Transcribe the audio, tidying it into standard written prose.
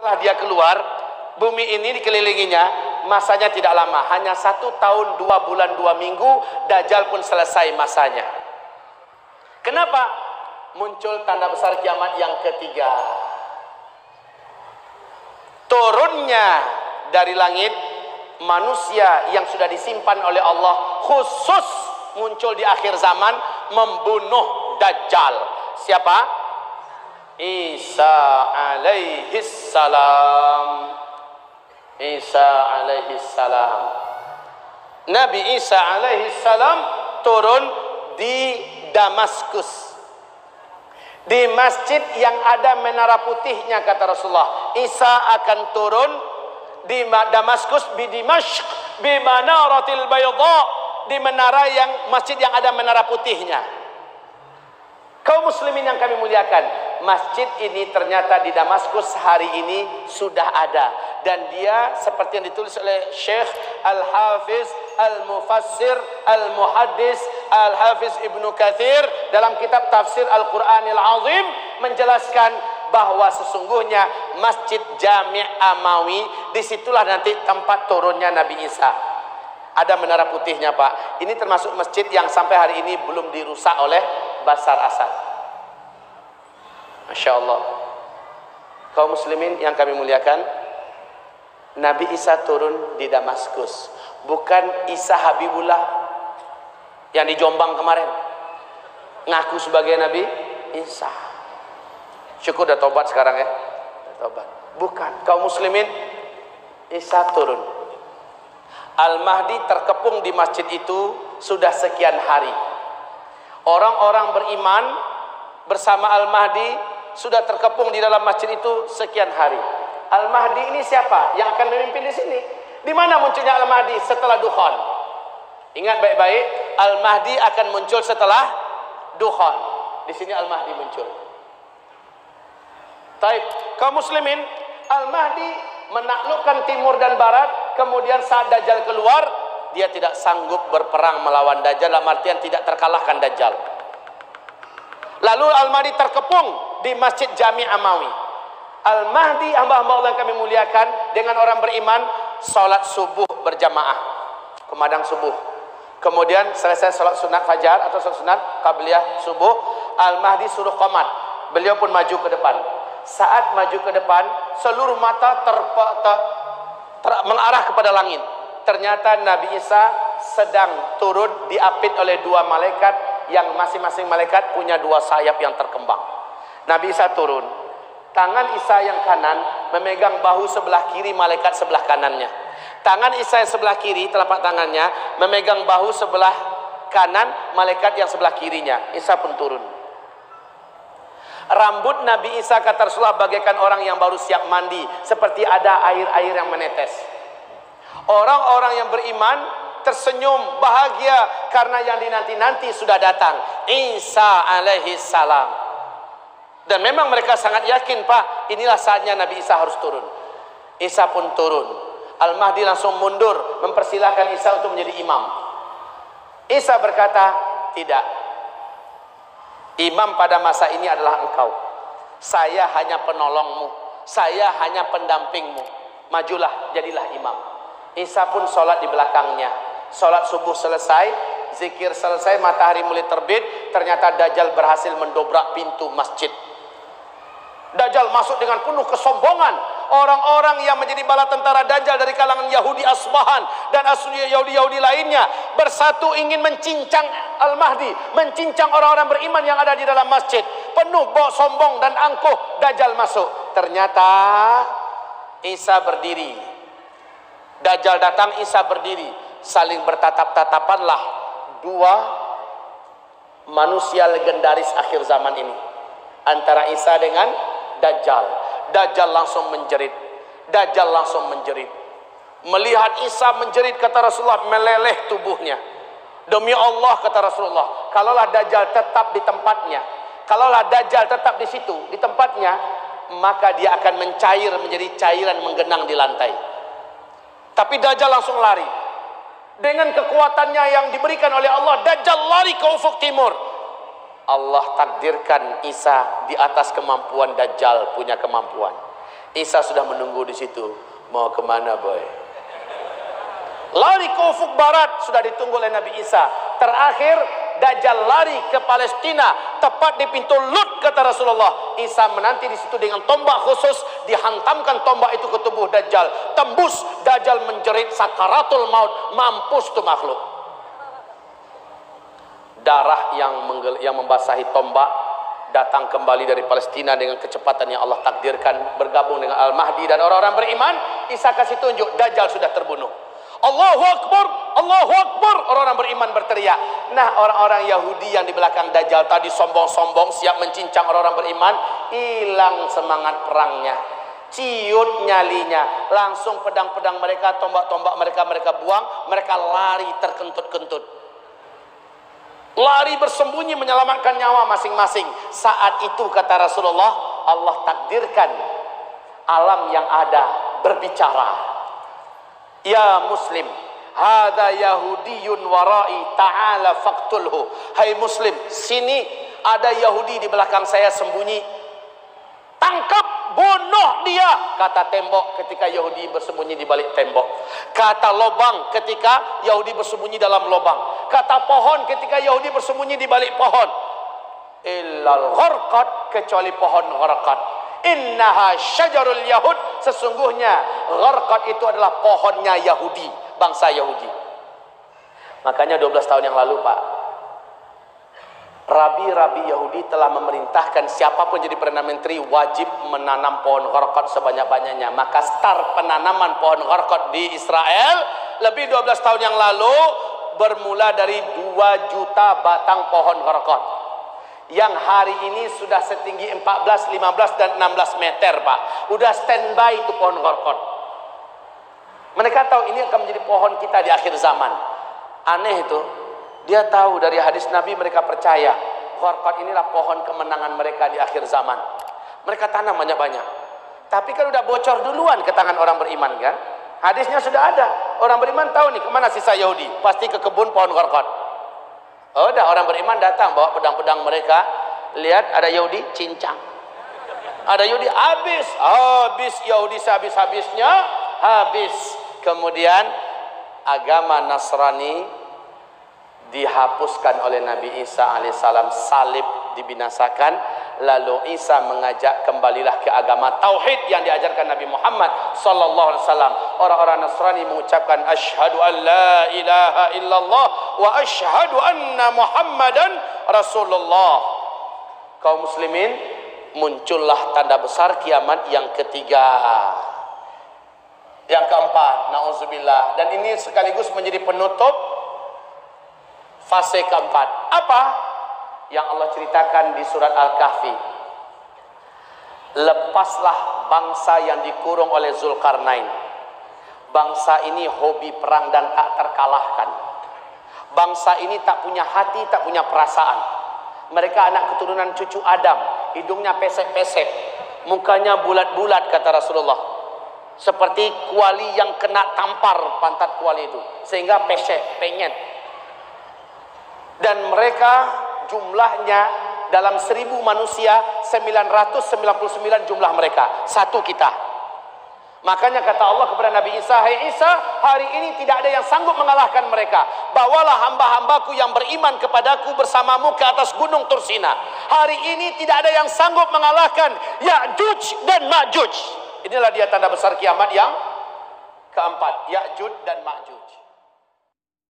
Setelah dia keluar, bumi ini dikelilinginya, masanya tidak lama, hanya 1 tahun 2 bulan 2 minggu, Dajjal pun selesai masanya. Kenapa? Muncul tanda besar kiamat yang ketiga. Turunnya dari langit manusia yang sudah disimpan oleh Allah, khusus muncul di akhir zaman membunuh Dajjal. Siapa? Isa alaihis salam. Isa alaihis salam. Nabi Isa alaihis salam turun di Damaskus, di masjid yang ada menara putihnya, kata Rasulullah. Isa akan turun di Damaskus, di Dimashq, bi manaratil bayda, di menara yang masjid yang ada menara putihnya. Kaum muslimin yang kami muliakan, masjid ini ternyata di Damaskus hari ini sudah ada, dan dia seperti yang ditulis oleh Syekh Al-Hafiz Al-Mufassir Al-Muhaddis Al-Hafiz Ibnu Katsir dalam kitab Tafsir Al-Quranil Azim menjelaskan bahwa sesungguhnya Masjid Jami' Amawi, disitulah nanti tempat turunnya Nabi Isa. Ada menara putihnya, Pak. Ini termasuk masjid yang sampai hari ini belum dirusak oleh Bashar Assad. Masya Allah. Kaum muslimin yang kami muliakan, Nabi Isa turun di Damaskus, bukan Isa Habibullah yang di Jombang kemarin ngaku sebagai Nabi Isa. Syukur udah tobat sekarang ya, tobat. Bukan, kaum muslimin, Isa turun. Al-Mahdi terkepung di masjid itu sudah sekian hari. Orang-orang beriman bersama Al-Mahdi sudah terkepung di dalam masjid itu sekian hari. Al-Mahdi ini siapa yang akan memimpin di sini? Di mana munculnya Al-Mahdi? Setelah Dukhan. Ingat baik-baik, Al-Mahdi akan muncul setelah Dukhan. Di sini Al-Mahdi muncul. Taib, kaum muslimin, Al-Mahdi menaklukkan timur dan barat. Kemudian saat Dajjal keluar, dia tidak sanggup berperang melawan Dajjal, dalam artian tidak terkalahkan Dajjal. Lalu Al-Mahdi terkepung di Masjid Jami' Amawi. Al-Mahdi, hamba-hamba Allah yang kami muliakan, dengan orang beriman salat subuh berjamaah, kumandang subuh. Kemudian selesai salat sunat fajar atau salat sunat qabliyah subuh, Al-Mahdi suruh qomat. Beliau pun maju ke depan. Saat maju ke depan, seluruh mata mengarah kepada langit. Ternyata Nabi Isa sedang turun diapit oleh 2 malaikat yang masing-masing malaikat punya 2 sayap yang terkembang. Nabi Isa turun. Tangan Isa yang kanan memegang bahu sebelah kiri malaikat sebelah kanannya. Tangan Isa yang sebelah kiri, telapak tangannya memegang bahu sebelah kanan malaikat yang sebelah kirinya. Isa pun turun. Rambut Nabi Isa, kata Rasulullah, bagaikan orang yang baru siap mandi, seperti ada air-air yang menetes. Orang-orang yang beriman tersenyum bahagia karena yang dinanti-nanti sudah datang, Isa alaihi salam. Dan memang mereka sangat yakin, Pak, inilah saatnya Nabi Isa harus turun. Isa pun turun. Al-Mahdi langsung mundur, mempersilahkan Isa untuk menjadi imam. Isa berkata, tidak. Imam pada masa ini adalah engkau. Saya hanya penolongmu. Saya hanya pendampingmu. Majulah, jadilah imam. Isa pun sholat di belakangnya. Sholat subuh selesai, zikir selesai, matahari mulai terbit. Ternyata Dajjal berhasil mendobrak pintu masjid. Dajjal masuk dengan penuh kesombongan. Orang-orang yang menjadi bala tentara Dajjal dari kalangan Yahudi Asbahan dan Yahudi-Yahudi lainnya bersatu ingin mencincang Al-Mahdi, mencincang orang-orang beriman yang ada di dalam masjid. Penuh bawa sombong dan angkuh, Dajjal masuk. Ternyata Isa berdiri. Dajjal datang, Isa berdiri. Saling bertatap-tatapanlah 2 manusia legendaris akhir zaman ini, antara Isa dengan Dajjal. Dajjal langsung menjerit. Dajjal langsung menjerit. Melihat Isa menjerit, kata Rasulullah, meleleh tubuhnya. Demi Allah, kata Rasulullah, kalaulah Dajjal tetap di tempatnya, kalaulah Dajjal tetap di situ, di tempatnya, maka dia akan mencair menjadi cairan menggenang di lantai. Tapi Dajjal langsung lari. Dengan kekuatannya yang diberikan oleh Allah, Dajjal lari ke ufuk timur. Allah takdirkan Isa di atas kemampuan Dajjal punya kemampuan. Isa sudah menunggu di situ. Mau kemana boy? Lari ke ufuk barat, sudah ditunggu oleh Nabi Isa. Terakhir Dajjal lari ke Palestina, tepat di pintu Lut, kata Rasulullah. Isa menanti di situ dengan tombak khusus, dihantamkan tombak itu ke tubuh Dajjal. Tembus, Dajjal menjerit sakaratul maut, mampus tuh makhluk. Darah yang membasahi tombak datang kembali dari Palestina dengan kecepatan yang Allah takdirkan, bergabung dengan Al-Mahdi dan orang-orang beriman. Isa kasih tunjuk, Dajjal sudah terbunuh. Allahu Akbar, Allahu Akbar. Orang-orang beriman berteriak. Nah, orang-orang Yahudi yang di belakang Dajjal tadi sombong-sombong, siap mencincang orang-orang beriman, hilang semangat perangnya, ciut nyalinya. Langsung pedang-pedang mereka, tombak-tombak mereka buang. Mereka lari terkentut-kentut, lari bersembunyi menyelamatkan nyawa masing-masing. Saat itu kata Rasulullah, Allah takdirkan alam yang ada berbicara. Ya Muslim, hadza Yahudiyun warai, ta'ala faqtulhu. Hai Muslim, sini ada Yahudi di belakang saya sembunyi, tangkap, bunuh dia. Kata tembok ketika Yahudi bersembunyi di balik tembok. Kata lobang ketika Yahudi bersembunyi dalam lobang. Kata pohon ketika Yahudi bersembunyi di balik pohon. Illal gharqad, kecuali pohon gharqad. Innaha syajarul Yahud, sesungguhnya gharqad itu adalah pohonnya Yahudi, bangsa Yahudi. Makanya 12 tahun yang lalu Pak, rabi-rabi Yahudi telah memerintahkan siapapun jadi Perdana Menteri wajib menanam pohon gharqad sebanyak-banyaknya. Maka start penanaman pohon gharqad di Israel lebih 12 tahun yang lalu bermula dari 2 juta batang pohon gharqad. Yang hari ini sudah setinggi 14, 15 dan 16 meter Pak. Udah standby itu pohon gharqad. Mereka tahu ini akan menjadi pohon kita di akhir zaman. Aneh itu. Dia tahu dari hadis Nabi, mereka percaya gharqad inilah pohon kemenangan mereka di akhir zaman. Mereka tanam banyak-banyak. Tapi kan udah bocor duluan ke tangan orang beriman kan. Hadisnya sudah ada. Orang beriman tahu nih kemana sisa Yahudi. Pasti ke kebun pohon gharqad. Oh, dah orang beriman datang bawa pedang-pedang mereka. Lihat ada Yahudi, cincang. Ada Yahudi, habis Yahudi sehabis-habisnya, habis. Kemudian agama Nasrani dihapuskan oleh Nabi Isa alaihissalam, salib dibinasakan. Lalu Isa mengajak kembalilah ke agama tauhid yang diajarkan Nabi Muhammad sallallahu alaihi wasallam. Orang-orang Nasrani mengucapkan asyhadu an la ilaha illallah wa asyhadu anna Muhammadan Rasulullah. Kaum muslimin, muncullah tanda besar kiamat yang ketiga. Yang keempat, nauzubillah, dan ini sekaligus menjadi penutup fase keempat. Apa? Yang Allah ceritakan di surat Al-Kahfi. Lepaslah bangsa yang dikurung oleh Zulkarnain. Bangsa ini hobi perang dan tak terkalahkan. Bangsa ini tak punya hati, tak punya perasaan. Mereka anak keturunan cucu Adam. Hidungnya pesek-pesek, mukanya bulat-bulat kata Rasulullah. Seperti kuali yang kena tampar pantat kuali itu, sehingga pesek, penyet. Dan mereka jumlahnya dalam 1000 manusia 999 jumlah mereka, satu kita. Makanya kata Allah kepada Nabi Isa, hai Isa, hari ini tidak ada yang sanggup mengalahkan mereka. Bawalah hamba-hambaku yang beriman kepadaku bersamamu ke atas gunung Tursina. Hari ini tidak ada yang sanggup mengalahkan Ya'juj dan Ma'juj. Inilah dia tanda besar kiamat yang keempat, Ya'juj dan Ma'juj.